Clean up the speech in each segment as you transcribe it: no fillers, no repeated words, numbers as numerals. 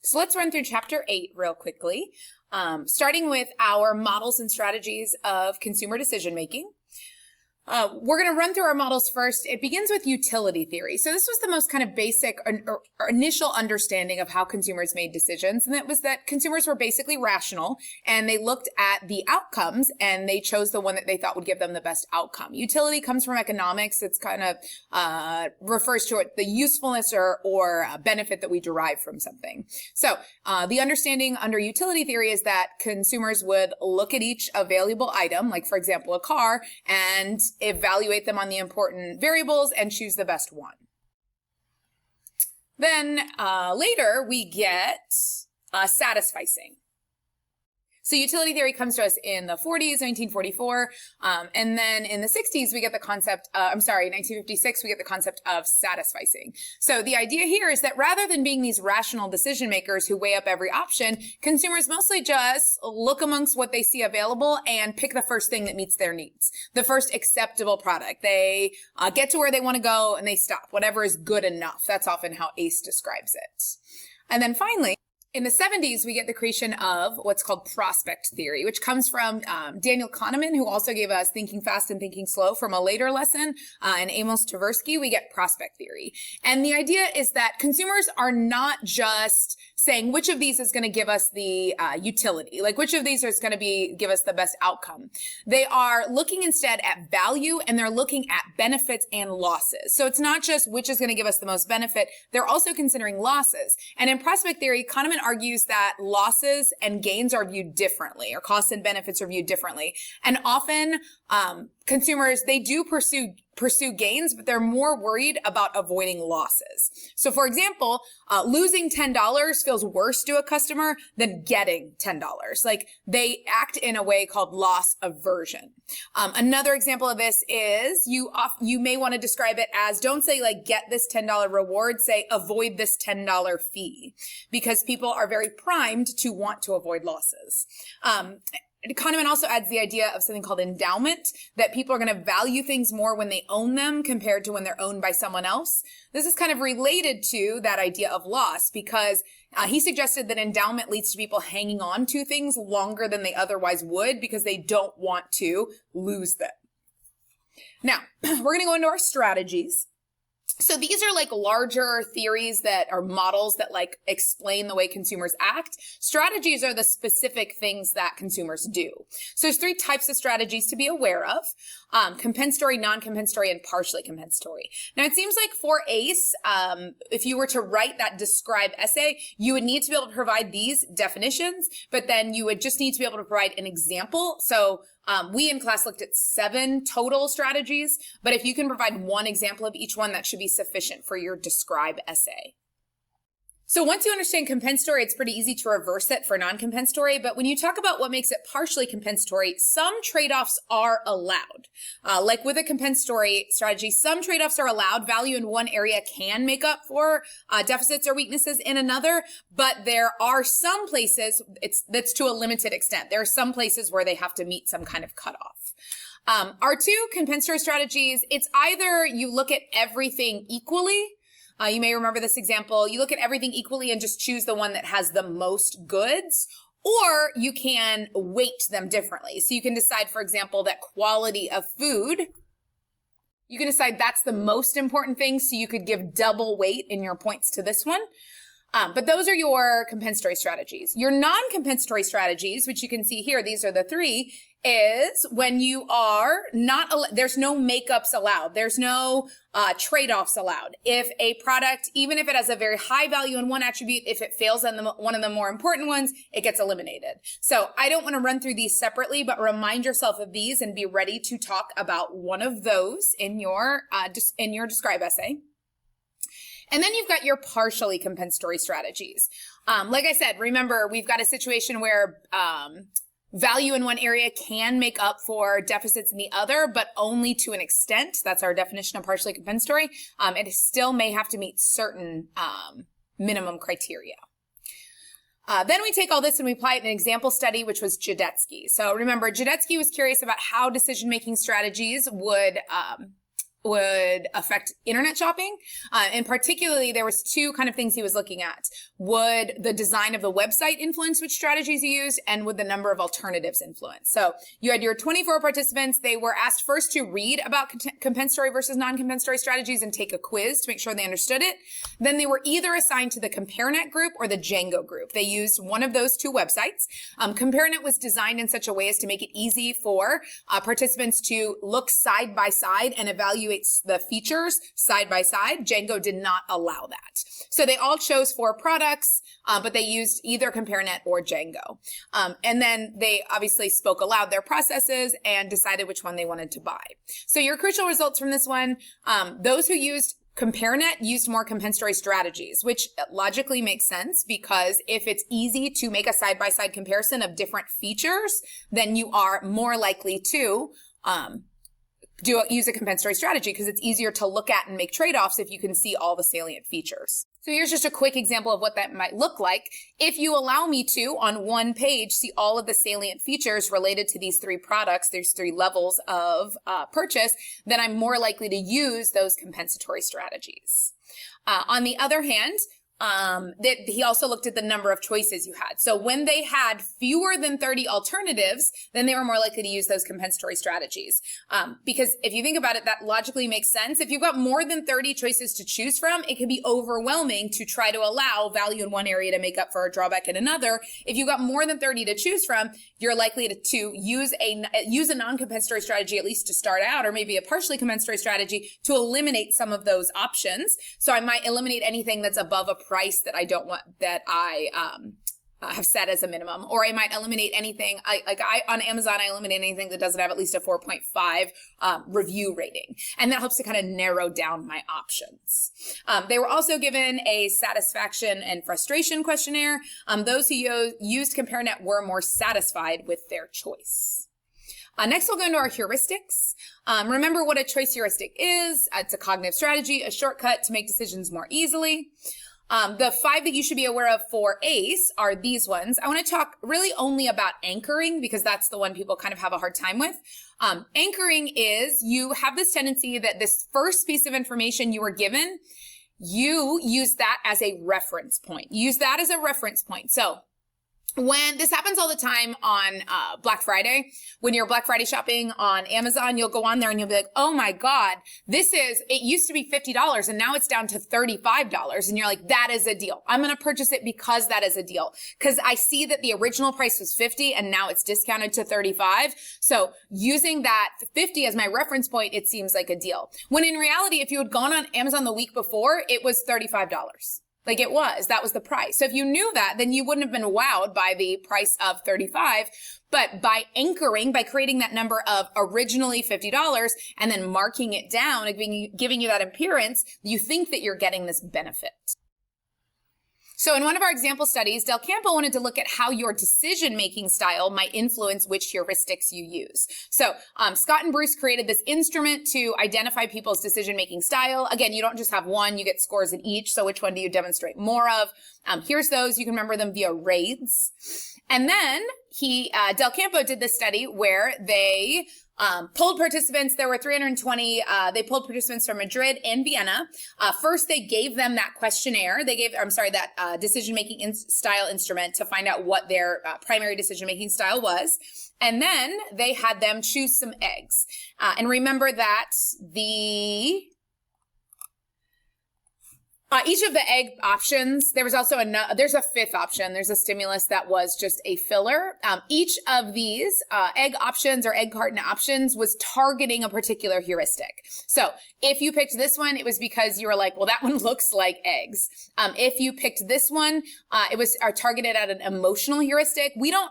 So let's run through chapter 8 real quickly, starting with our models and strategies of consumer decision making. We're going to run through our models first. It begins with utility theory. So this was the most kind of basic or initial understanding of how consumers made decisions. And it was that consumers were basically rational and they looked at the outcomes and they chose the one that they thought would give them the best outcome. Utility comes from economics. It's kind of refers to the usefulness or benefit that we derive from something. So the understanding under utility theory is that consumers would look at each available item, like for example, a car, and evaluate them on the important variables and choose the best one. Then later we get satisficing. So utility theory comes to us in the 40s, 1944, and then in the 60s we get the concept, 1956, we get the concept of satisficing. So the idea here is that rather than being these rational decision makers who weigh up every option, consumers mostly just look amongst what they see available and pick the first thing that meets their needs, the first acceptable product. They get to where they want to go and they stop, whatever is good enough. That's often how AICE describes it. And then finally, in the 70s, we get the creation of what's called prospect theory, which comes from Daniel Kahneman, who also gave us Thinking Fast and Thinking Slow from a later lesson, and Amos Tversky. We get prospect theory. And the idea is that consumers are not just saying which of these is going to give us the utility, like which of these is going to give us the best outcome. They are looking instead at value and they're looking at benefits and losses. So it's not just which is going to give us the most benefit. They're also considering losses. And in prospect theory, Kahneman argues that losses and gains are viewed differently, or costs and benefits are viewed differently. And often consumers, they do pursue gains, but they're more worried about avoiding losses. So for example, losing $10 feels worse to a customer than getting $10. Like they act in a way called loss aversion. Another example of this is you may want to describe it as, don't say like get this $10 reward, say avoid this $10 fee, because people are very primed to want to avoid losses. Kahneman also adds the idea of something called endowment, that people are going to value things more when they own them compared to when they're owned by someone else. This is kind of related to that idea of loss, because he suggested that endowment leads to people hanging on to things longer than they otherwise would because they don't want to lose them. Now, we're going to go into our strategies. So these are like larger theories that are models that like explain the way consumers act. Strategies are the specific things that consumers do. So there's 3 types of strategies to be aware of: compensatory, non-compensatory, and partially compensatory. Now it seems like for AICE, if you were to write that describe essay, you would need to be able to provide these definitions, but then you would just need to be able to provide an example. So we in class looked at 7 total strategies, but if you can provide one example of each one, that should be sufficient for your describe essay. So once you understand compensatory, it's pretty easy to reverse it for non-compensatory. But when you talk about what makes it partially compensatory, some trade-offs are allowed. Like with a compensatory strategy, some trade-offs are allowed. Value in one area can make up for deficits or weaknesses in another. But there are some places, that's to a limited extent. There are some places where they have to meet some kind of cutoff. Our 2 compensatory strategies, it's either you look at everything equally. You may remember this example. You look at everything equally and just choose the one that has the most goods, or you can weight them differently. So you can decide, for example, that quality of food, you can decide that's the most important thing, so you could give double weight in your points to this one. But those are your compensatory strategies. Your non-compensatory strategies, which you can see here, these are the 3, is when you are not, there's no makeups allowed. There's no trade-offs allowed. If a product, even if it has a very high value in one attribute, if it fails on one of the more important ones, it gets eliminated. So I don't want to run through these separately, but remind yourself of these and be ready to talk about one of those in your describe essay. And then you've got your partially compensatory strategies. Like I said, remember, we've got a situation where value in one area can make up for deficits in the other, but only to an extent. That's our definition of partially compensatory. It still may have to meet certain minimum criteria. Then we take all this and we apply it in an example study, which was Jadetsky. So remember, Jadetsky was curious about how decision-making strategies would would affect internet shopping. And particularly, there was two kind of things he was looking at. Would the design of the website influence which strategies you used, and would the number of alternatives influence? So you had your 24 participants. They were asked first to read about compensatory versus non-compensatory strategies and take a quiz to make sure they understood it. Then they were either assigned to the CompareNet group or the Django group. They used one of those two websites. CompareNet was designed in such a way as to make it easy for participants to look side by side and evaluate the features side by side. Django did not allow that. So they all chose 4 products, but they used either CompareNet or Django. And then they obviously spoke aloud their processes and decided which one they wanted to buy. So your crucial results from this one, those who used CompareNet used more compensatory strategies, which logically makes sense because if it's easy to make a side-by-side comparison of different features, then you are more likely to use a compensatory strategy because it's easier to look at and make trade-offs if you can see all the salient features. So here's just a quick example of what that might look like. If you allow me to, on one page, see all of the salient features related to these 3 products, there's 3 levels of purchase, then I'm more likely to use those compensatory strategies. On the other hand, he also looked at the number of choices you had. So when they had fewer than 30 alternatives, then they were more likely to use those compensatory strategies. Because if you think about it, that logically makes sense. If you've got more than 30 choices to choose from, it can be overwhelming to try to allow value in one area to make up for a drawback in another. If you've got more than 30 to choose from, you're likely to use a non-compensatory strategy, at least to start out, or maybe a partially compensatory strategy to eliminate some of those options. So I might eliminate anything that's above a price that I don't want, that I have set as a minimum, or I might eliminate anything. On Amazon, I eliminate anything that doesn't have at least a 4.5 review rating, and that helps to kind of narrow down my options. They were also given a satisfaction and frustration questionnaire. Those who used CompareNet were more satisfied with their choice. Next, we'll go into our heuristics. Remember what a choice heuristic is. It's a cognitive strategy, a shortcut to make decisions more easily. The 5 that you should be aware of for ACE are these ones. I want to talk really only about anchoring because that's the one people kind of have a hard time with. Anchoring is you have this tendency that this first piece of information you were given, you use that as a reference point. Use that as a reference point. So when this happens all the time on Black Friday, when you're Black Friday shopping on Amazon, you'll go on there and you'll be like, oh my God, it used to be $50 and now it's down to $35. And you're like, that is a deal. I'm going to purchase it because that is a deal. Because I see that the original price was $50 and now it's discounted to $35. So using that $50 as my reference point, it seems like a deal. When in reality, if you had gone on Amazon the week before, it was $35. Like that was the price. So if you knew that, then you wouldn't have been wowed by the price of $35. But by anchoring, by creating that number of originally $50 and then marking it down and giving you that appearance, you think that you're getting this benefit. So in one of our example studies, Del Campo wanted to look at how your decision-making style might influence which heuristics you use. So Scott and Bruce created this instrument to identify people's decision-making style. Again, you don't just have one, you get scores in each. So which one do you demonstrate more of? Here's those. You can remember them via RAIDs. And then Del Campo did this study where they polled participants. There were 320. They polled participants from Madrid and Vienna. First, they gave them that questionnaire. That decision-making style instrument to find out what their primary decision-making style was. And then they had them choose some eggs. And remember that each of the egg options, there was also there's a 5th option. There's a stimulus that was just a filler. Each of these egg options or egg carton options was targeting a particular heuristic. So if you picked this one, it was because you were like, well, that one looks like eggs. If you picked this one, it was targeted at an emotional heuristic. We don't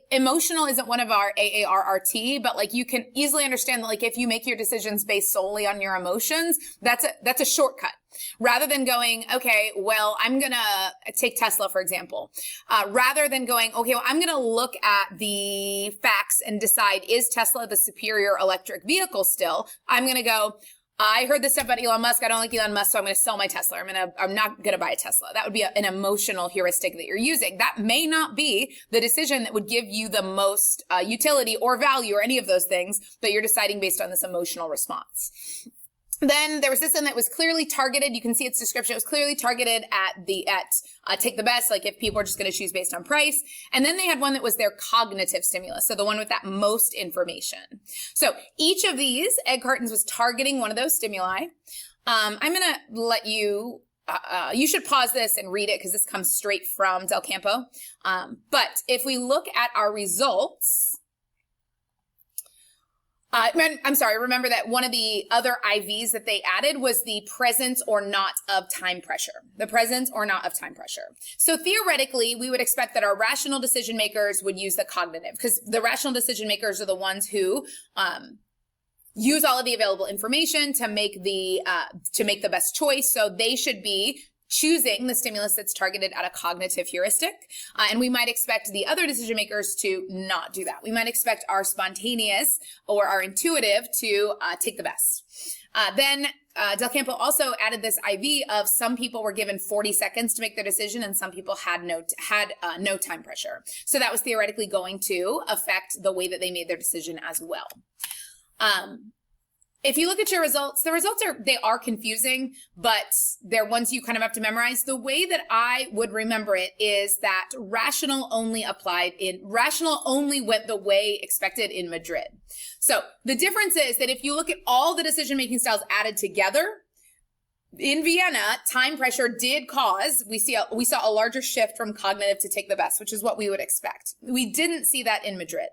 emotional isn't one of our AARRT, but you can easily understand that if you make your decisions based solely on your emotions, that's a shortcut. Rather than going, okay, well, I'm going to take Tesla, for example. Rather than going, okay, well, I'm going to look at the facts and decide, is Tesla the superior electric vehicle still? I'm going to go, I heard this stuff about Elon Musk. I don't like Elon Musk, so I'm going to sell my Tesla. I'm not going to buy a Tesla. That would be an emotional heuristic that you're using. That may not be the decision that would give you the most utility or value or any of those things, but you're deciding based on this emotional response. Then there was this one that was clearly targeted. You can see its description. It was clearly targeted at Take the Best, like if people are just going to choose based on price. And then they had one that was their cognitive stimulus, so the one with that most information. So each of these egg cartons was targeting one of those stimuli. I'm going to let you, you should pause this and read it because this comes straight from Del Campo. But if we look at our results, I'm sorry, remember that one of the other IVs that they added was the presence or not of time pressure. The presence or not of time pressure. So theoretically, we would expect that our rational decision makers would use the cognitive, because the rational decision makers are the ones who use all of the available information to make the best choice. So they should be choosing the stimulus that's targeted at a cognitive heuristic. And we might expect the other decision makers to not do that. We might expect our spontaneous or our intuitive to take the best. Then Del Campo also added this IV of some people were given 40 seconds to make their decision and some people had no time pressure. So that was theoretically going to affect the way that they made their decision as well. If you look at your results, the results are confusing, but they're ones you kind of have to memorize. The way that I would remember it is that rational only went the way expected in Madrid. So the difference is that if you look at all the decision-making styles added together, in Vienna, time pressure did cause, we saw a larger shift from cognitive to Take the Best, which is what we would expect. We didn't see that in Madrid.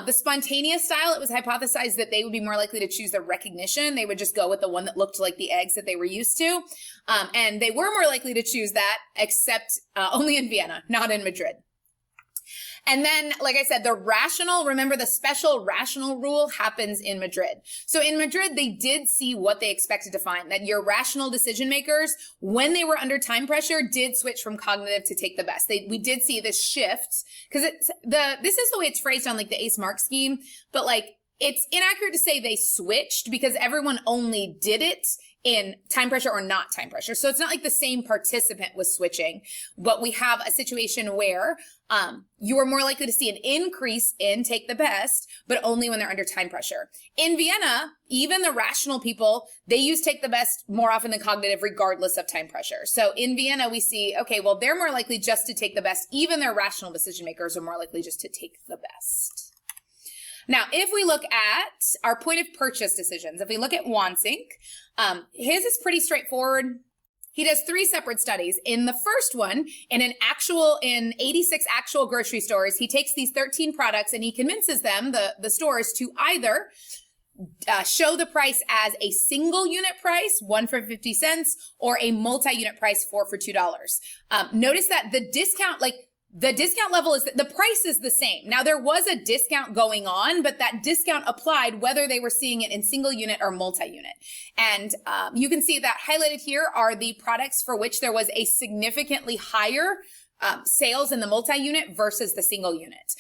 The spontaneous style, it was hypothesized that they would be more likely to choose the recognition. They would just go with the one that looked like the eggs that they were used to. And they were more likely to choose that, except only in Vienna, not in Madrid. And then, like I said, the rational, remember the special rational rule happens in Madrid. So in Madrid, they did see what they expected to find, that your rational decision makers, when they were under time pressure, did switch from cognitive to Take the Best. We did see this shift, because this is the way it's phrased on like the AICE mark scheme, but like it's inaccurate to say they switched because everyone only did it in time pressure or not time pressure. So it's not like the same participant was switching, but we have a situation where you are more likely to see an increase in Take the Best, but only when they're under time pressure. In Vienna, even the rational people, they use Take the Best more often than cognitive, regardless of time pressure. So in Vienna, we see, okay, well, they're more likely just to take the best. Even their rational decision makers are more likely just to take the best. Now, if we look at our point of purchase decisions, if we look at Wansink, his is pretty straightforward. He does 3 separate studies. In the first one, in 86 actual grocery stores, he takes these 13 products and he convinces them, the stores, to either show the price as a single unit price, 1 for 50 cents, or a multi-unit price, 4 for $2. Notice that the discount level is, the price is the same. Now there was a discount going on, but that discount applied whether they were seeing it in single unit or multi-unit. And you can see that highlighted here are the products for which there was a significantly higher sales in the multi-unit versus the single unit.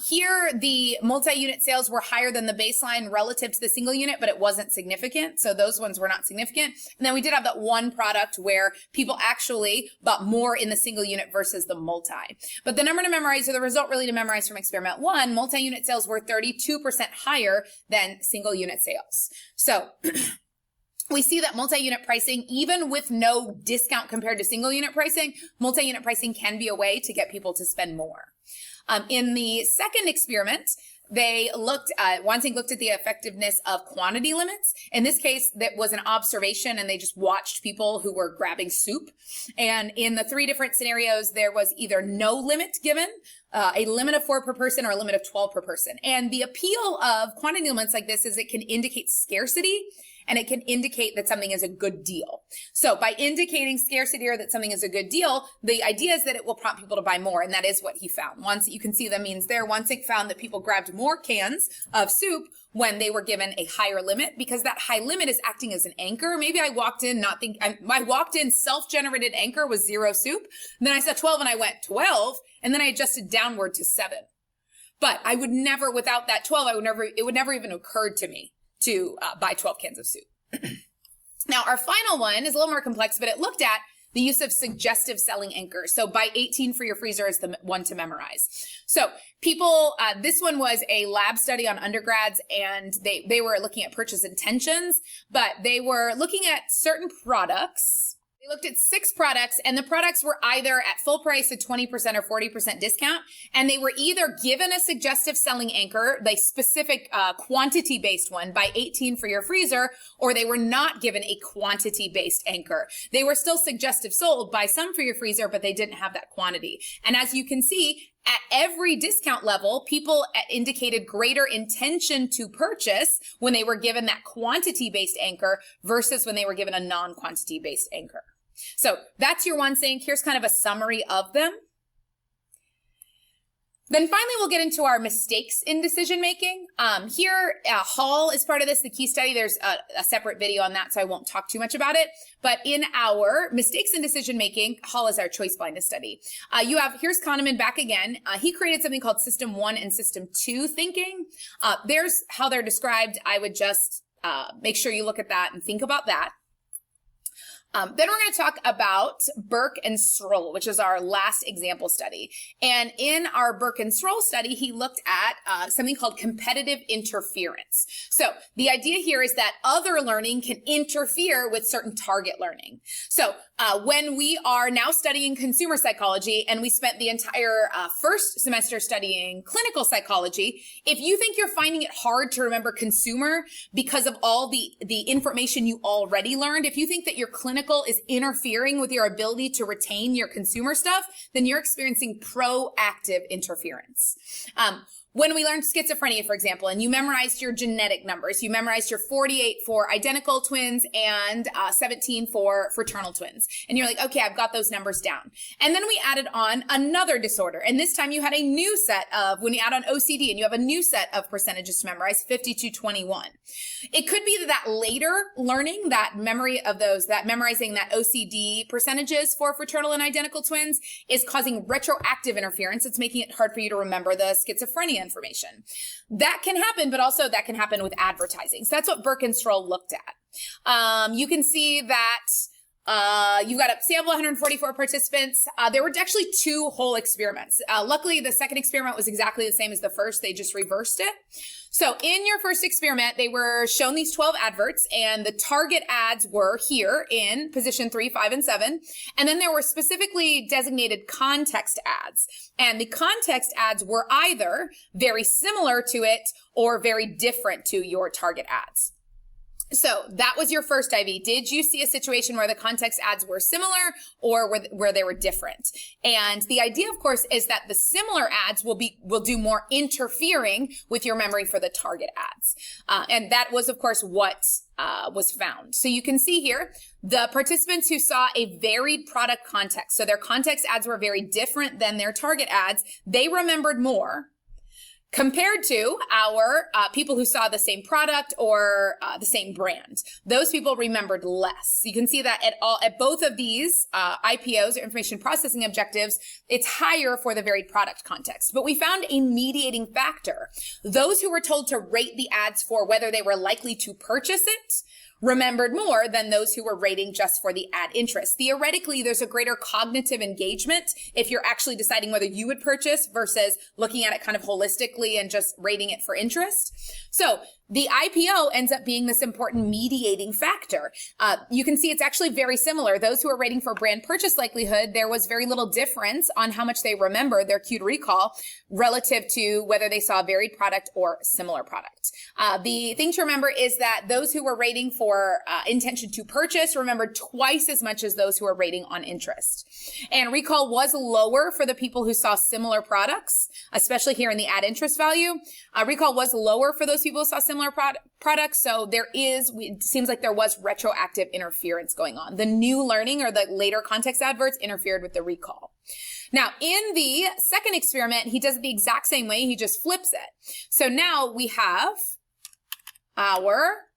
Here, the multi-unit sales were higher than the baseline relative to the single unit, but it wasn't significant. So those ones were not significant. And then we did have that one product where people actually bought more in the single unit versus the multi. But the number to memorize, or the result really to memorize from experiment 1, multi-unit sales were 32% higher than single unit sales. So we see that multi-unit pricing, even with no discount compared to single unit pricing, multi-unit pricing can be a way to get people to spend more. In the second experiment, Wansink looked at the effectiveness of quantity limits. In this case, that was an observation, and they just watched people who were grabbing soup. And in the 3 different scenarios, there was either no limit given, a limit of 4 per person, or a limit of 12 per person. And the appeal of quantity limits like this is it can indicate scarcity, and it can indicate that something is a good deal. So by indicating scarcity or that something is a good deal, the idea is that it will prompt people to buy more, and that is what he found. Once you can see the means there, Wansink found that people grabbed more cans of soup when they were given a higher limit, because that high limit is acting as an anchor. Maybe I walked in my walked-in self-generated anchor was 0 soup. And then I saw 12 and I went 12, and then I adjusted downward to 7. But I would never, without that 12, it would never even occurred to me to buy 12 cans of soup. Now, our final one is a little more complex, but it looked at the use of suggestive selling anchors. So buy 18 for your freezer is the one to memorize. So people, this one was a lab study on undergrads, and they were looking at purchase intentions, but they were looking at certain products. They looked at 6 products, and the products were either at full price at 20% or 40% discount, and they were either given a suggestive selling anchor, the specific quantity-based one, buy 18 for your freezer, or they were not given a quantity-based anchor. They were still suggestive sold, buy some for your freezer, but they didn't have that quantity. And as you can see, at every discount level, people indicated greater intention to purchase when they were given that quantity-based anchor versus when they were given a non-quantity-based anchor. So that's your one saying. Here's kind of a summary of them. Then finally, we'll get into our mistakes in decision making. Here, Hall is part of this, the key study. There's a separate video on that, so I won't talk too much about it. But in our mistakes in decision making, Hall is our choice blindness study. Here's Kahneman back again. He created something called System 1 and System 2 thinking. There's how they're described. I would just make sure you look at that and think about that. Then we're going to talk about Burke and Stroll, which is our last example study. And in our Burke and Stroll study, he looked at something called competitive interference. So the idea here is that other learning can interfere with certain target learning. So when we are now studying consumer psychology, and we spent the entire first semester studying clinical psychology, if you think you're finding it hard to remember consumer because of all the information you already learned, if you think that your clinical is interfering with your ability to retain your consumer stuff, then you're experiencing proactive interference. When we learned schizophrenia, for example, and you memorized your genetic numbers, you memorized your 48 for identical twins and 17 for fraternal twins. And you're like, okay, I've got those numbers down. And then we added on another disorder. And this time you had a new set of, when you add on OCD, and you have a new set of percentages to memorize, 50-21. It could be that later learning, that memory of those, that memorizing that OCD percentages for fraternal and identical twins is causing retroactive interference. It's making it hard for you to remember the schizophrenia information. That can happen, but also that can happen with advertising. So that's what Burke and Stroll looked at. You can see that you've got a sample, 144 participants. There were actually 2 whole experiments. Luckily, the second experiment was exactly the same as the first. They just reversed it. So in your first experiment, they were shown these 12 adverts, and the target ads were here in position 3, 5, and 7. And then there were specifically designated context ads. And the context ads were either very similar to it or very different to your target ads. So that was your first IV. Did you see a situation where the context ads were similar or where they were different? And the idea, of course, is that the similar ads will do more interfering with your memory for the target ads. And that was, of course, what was found. So you can see here, the participants who saw a varied product context, so their context ads were very different than their target ads, they remembered more, compared to our people who saw the same product or the same brand. Those people remembered less. You can see that at both of these IPOs, or information processing objectives, it's higher for the varied product context. But we found a mediating factor. Those who were told to rate the ads for whether they were likely to purchase it remembered more than those who were rating just for the ad interest. Theoretically, there's a greater cognitive engagement if you're actually deciding whether you would purchase versus looking at it kind of holistically and just rating it for interest. So the IPO ends up being this important mediating factor. You can see it's actually very similar. Those who are rating for brand purchase likelihood, there was very little difference on how much they remember their cue to recall relative to whether they saw a varied product or similar product. The thing to remember is that those who were rating for intention to purchase remembered twice as much as those who are rating on interest. And recall was lower for the people who saw similar products, especially here in the ad interest value. Recall was lower for those people who saw similar products. So it seems like there was retroactive interference going on. The new learning or the later context adverts interfered with the recall. Now, in the second experiment, he does it the exact same way. He just flips it. So now we have our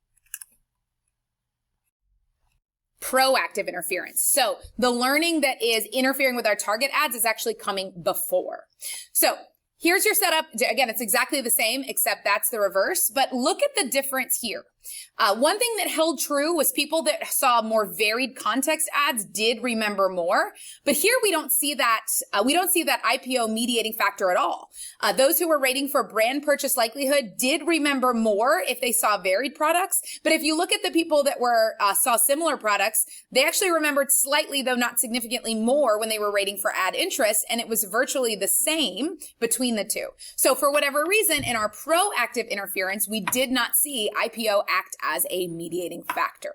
proactive interference. So the learning that is interfering with our target ads is actually coming before. So here's your setup. Again, it's exactly the same, except that's the reverse. But look at the difference here. One thing that held true was people that saw more varied context ads did remember more. But here we don't see that. We don't see that IPO mediating factor at all. Those who were rating for brand purchase likelihood did remember more if they saw varied products. But if you look at the people that were saw similar products, they actually remembered slightly, though not significantly more, when they were rating for ad interest, and it was virtually the same between the two. So for whatever reason, in our proactive interference, we did not see IPO act as a mediating factor.